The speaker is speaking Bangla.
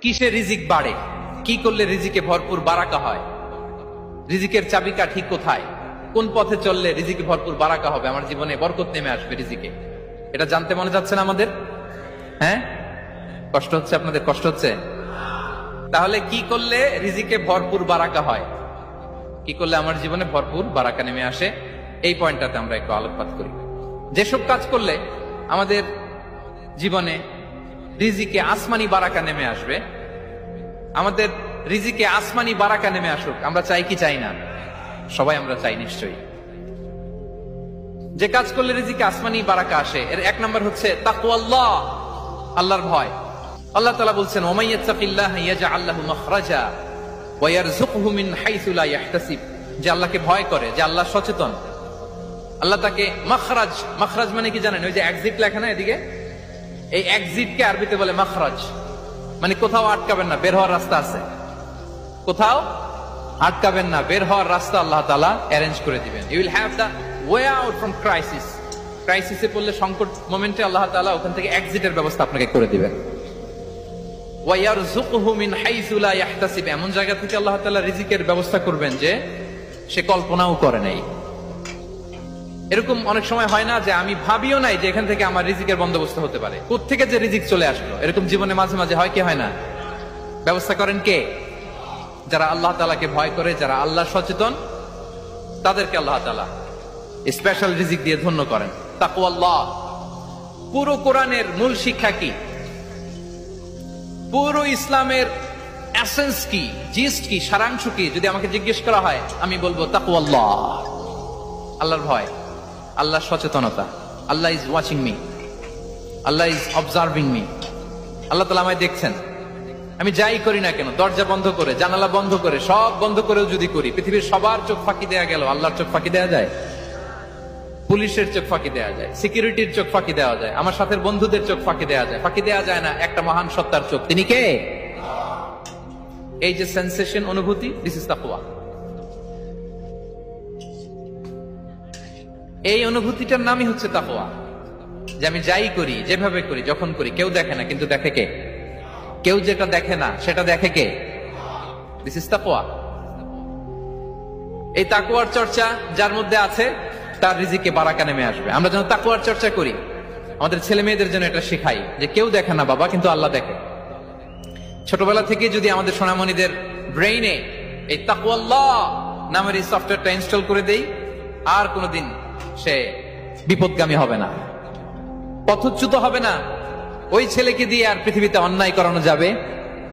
কিসে রিজিক বাড়ে, কি করলে রিজিকে ভরপুর বারাকা হয়, রিজিকের চাবিকাঠি কোথায়, কোন পথে চললে রিজিকে ভরপুর বারাকা হবে, আমার জীবনে বরকত নেমে আসবে রিজিকে, এটা জানতে মনে যাচ্ছে না আমাদের? হ্যাঁ, কষ্ট হচ্ছে আপনাদের? কষ্ট হচ্ছে? তাহলে কি করলে রিজিকে ভরপুর বারাকা হয়, কি করলে আমার জীবনে ভরপুর বারাকা নেমে আসে, এই পয়েন্টটাতে আমরা একটু আলোকপাত করি। যেসব কাজ করলে আমাদের জীবনে রিজিকে আসমানি বারাকা নেমে আসবে, আমাদের রিজিকে আসমানি বারাকা নেমে আসুক, আমরা চাই কি চাই না? সবাই আমরা চাই নিশ্চয়ই। যে কাজ করলে রিজিকে আসমানি বারাকা আসে, এর এক নম্বর হচ্ছে তাকওয়াল্লাহ, আল্লাহর ভয়। আল্লাহ তাআলা বলছেন, ওমাই ইয়াত্তাকিল্লাহ ইয়াজআল লাহু মাখরাজা ওয়া ইয়ারযুকহু মিন হাইসু লা ইয়াহতাসিব। যে আল্লাহকে ভয় করে, যে আল্লাহ সচেতন, আল্লাহ তাকে মাখরাজ, মাখরাজ মানে কি জানেন? ওই যে এক্সিট লেখা না এদিকে, এই এক্সিটকে আরবিতে বলে মাখরাজ, মানে কোথাও আটকাবেন না, বের হওয়ার রাস্তা আছে, কোথাও আটকাবেন না, বের হওয়ার রাস্তা আল্লাহ তাআলা অ্যারেঞ্জ করে দিবেন। You will have the way out from crisis. ক্রাইসিসে পড়লে, সংকট মোমেন্টে আল্লাহ তাআলা ওখান থেকে এক্সিটের ব্যবস্থা আপনাকে করে দিবেন। ওয়া ইয়ারযুকহু মিন হাইসু লা ইয়াহতাসিব, এমন জায়গা থেকে আল্লাহ তাআলা রিজিকের ব্যবস্থা করবেন যে সে কল্পনাও করে নাই। এরকম অনেক সময় হয় না যে আমি ভাবিও নাই যে এখান থেকে আমার রিজিকের বন্দোবস্ত হতে পারে, কোত্থেকে যে রিজিক চলে আসলো, এরকম জীবনে মাঝে মাঝে হয় কি হয় না? ব্যবস্থা করেন কে? যারা আল্লাহ তাআলাকে ভয় করে, যারা আল্লাহ সচেতন, তাদেরকে আল্লাহ তাআলা স্পেশাল রিজিক দিয়ে ধন্য করেন। তাকওয়াল্লাহ। পুরো কোরআনের মূল শিক্ষা কি, পুরো ইসলামের এসেন্স কি, জিস্ট কি, সারাংশ কি, যদি আমাকে জিজ্ঞেস করা হয় আমি বলবো তাকওয়াল্লাহ, আল্লাহর ভয়, আল্লাহর সচেতনতা। Allah is watching me, Allah is observing me. আল্লাহ তাআলা আমায় দেখছেন, আমি যাই করি না কেন, দরজা বন্ধ করে, জানালা বন্ধ করে, সব বন্ধ করেও যদি করি, পৃথিবীর সবার চোখ ফাঁকি দেয়া গেল, আল্লাহর চোখ ফাঁকি দেয়া যায়? পুলিশের চোখ ফাঁকি দেয়া যায়, সিকিউরিটির চোখ ফাঁকি দেওয়া যায়, আমার সাথে বন্ধুদের চোখ ফাঁকি দেওয়া যায়, ফাঁকি দেওয়া যায় না একটা মহান সত্তার চোখ। তিনি কে? এই যে সেন্সেশন, অনুভূতি, দিস ইজ তাকওয়া। এই অনুভূতিটার নামই হচ্ছে তাকওয়া, যে আমি যাই করি, যেভাবে করি, যখন করি, কেউ দেখে না কিন্তু দেখে কে? কেউ যেটা দেখে না সেটা দেখে কে? দিস ইজ তাকওয়া। এই তাকওয়ার চর্চা যার মধ্যে আছে, তার রিজিকে বারাকা নেমে আসবে। আমরা যেন তাকওয়ার চর্চা করি, আমাদের ছেলে মেয়েদের জন্য এটা শেখাই যে কেউ দেখে না বাবা, কিন্তু আল্লাহ দেখে। ছোটবেলা থেকে যদি আমাদের সোনামণিদের ব্রেইনে এই তাকওয়াল্লাহ নামের এই সফটওয়্যারটা ইনস্টল করে দেই, আর কোনোদিন সে বিপদগামী হবে না, পথচ্যুত হবে না। ওই ছেলেকে দিয়ে আর পৃথিবীতে অন্যায় করানো যাবে